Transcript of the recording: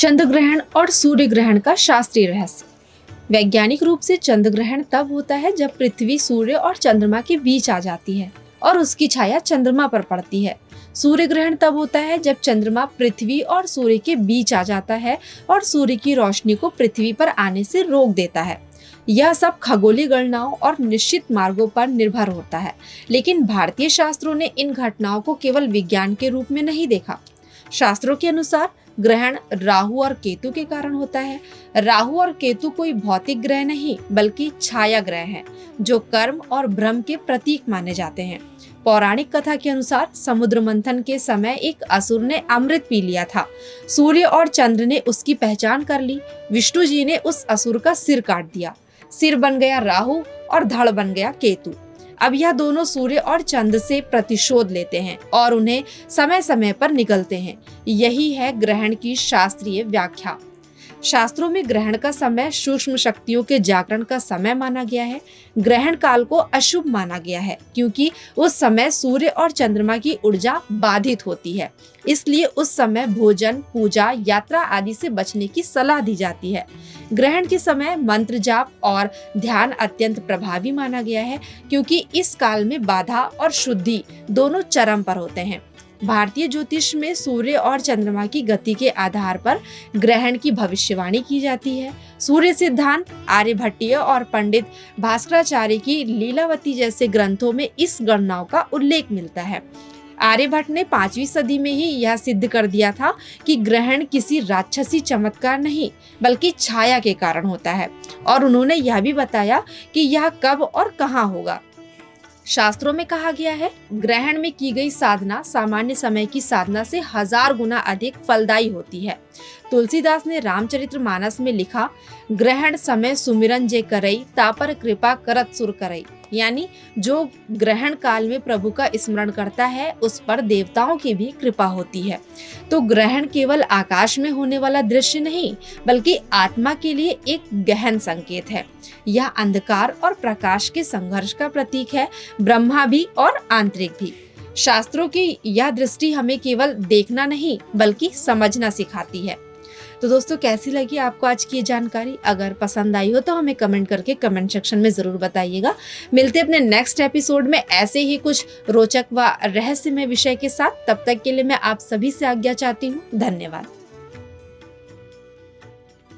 चंद्र ग्रहण और सूर्य ग्रहण का शास्त्रीय रहस्य। वैज्ञानिक रूप से चंद्र ग्रहण तब होता है जब पृथ्वी सूर्य और चंद्रमा के बीच आ जाती है और उसकी छाया चंद्रमा पर पड़ती है। सूर्य ग्रहण तब होता है जब चंद्रमा पृथ्वी और सूर्य के बीच आ जाता है और सूर्य की रोशनी को पृथ्वी पर आने से रोक देता है। यह सब खगोलीय गणनाओं और निश्चित मार्गों पर निर्भर होता है, लेकिन भारतीय शास्त्रों ने इन घटनाओं को केवल विज्ञान के रूप में नहीं देखा। शास्त्रों के अनुसार ग्रहण राहु और केतु के कारण होता है। राहु और केतु कोई भौतिक ग्रह नहीं बल्कि छाया ग्रह हैं, जो कर्म और भ्रम के प्रतीक माने जाते हैं। पौराणिक कथा के अनुसार समुद्र मंथन के समय एक असुर ने अमृत पी लिया था। सूर्य और चंद्र ने उसकी पहचान कर ली। विष्णु जी ने उस असुर का सिर काट दिया। सिर बन गया राहु और धड़ बन गया केतु। अब यह दोनों सूर्य और चंद्र से प्रतिशोध लेते हैं और उन्हें समय समय पर निगलते हैं। यही है ग्रहण की शास्त्रीय व्याख्या। शास्त्रों में ग्रहण का समय सूक्ष्म शक्तियों के जागरण का समय माना गया है। ग्रहण काल को अशुभ माना गया है क्योंकि उस समय सूर्य और चंद्रमा की ऊर्जा बाधित होती है। इसलिए उस समय भोजन, पूजा, यात्रा आदि से बचने की सलाह दी जाती है। ग्रहण के समय मंत्र जाप और ध्यान अत्यंत प्रभावी माना गया है क्योंकि इस काल में बाधा और शुद्धि दोनों चरम पर होते हैं। भारतीय ज्योतिष में सूर्य और चंद्रमा की गति के आधार पर ग्रहण की भविष्यवाणी की जाती है। सूर्य सिद्धांत, आर्यभट्टीय और पंडित भास्कराचार्य की लीलावती जैसे ग्रंथों में इस गणनाओं का उल्लेख मिलता है। आर्यभट्ट ने 5वीं सदी में ही यह सिद्ध कर दिया था कि ग्रहण किसी राक्षसी चमत्कार नहीं बल्कि छाया के कारण होता है, और उन्होंने यह भी बताया कि यह कब और कहाँ होगा। शास्त्रों में कहा गया है, ग्रहण में की गई साधना सामान्य समय की साधना से 1000 गुना अधिक फलदायी होती है। तुलसीदास ने रामचरितमानस में लिखा, ग्रहण समय सुमिरन जे करई, तापर कृपा करत सुर करई। यानी जो ग्रहण काल में प्रभु का स्मरण करता है उस पर देवताओं की भी कृपा होती है। तो ग्रहण केवल आकाश में होने वाला दृश्य नहीं बल्कि आत्मा के लिए एक गहन संकेत है। यह अंधकार और प्रकाश के संघर्ष का प्रतीक है, ब्रह्मा भी और आंतरिक भी। शास्त्रों की यह दृष्टि हमें केवल देखना नहीं बल्कि समझना सिखाती है। तो दोस्तों, कैसी लगी आपको आज की ये जानकारी? अगर पसंद आई हो तो हमें कमेंट करके कमेंट सेक्शन में जरूर बताइएगा। मिलते हैं अपने नेक्स्ट एपिसोड में ऐसे ही कुछ रोचक व रहस्यमय विषय के साथ। तब तक के लिए मैं आप सभी से आज्ञा चाहती हूँ। धन्यवाद।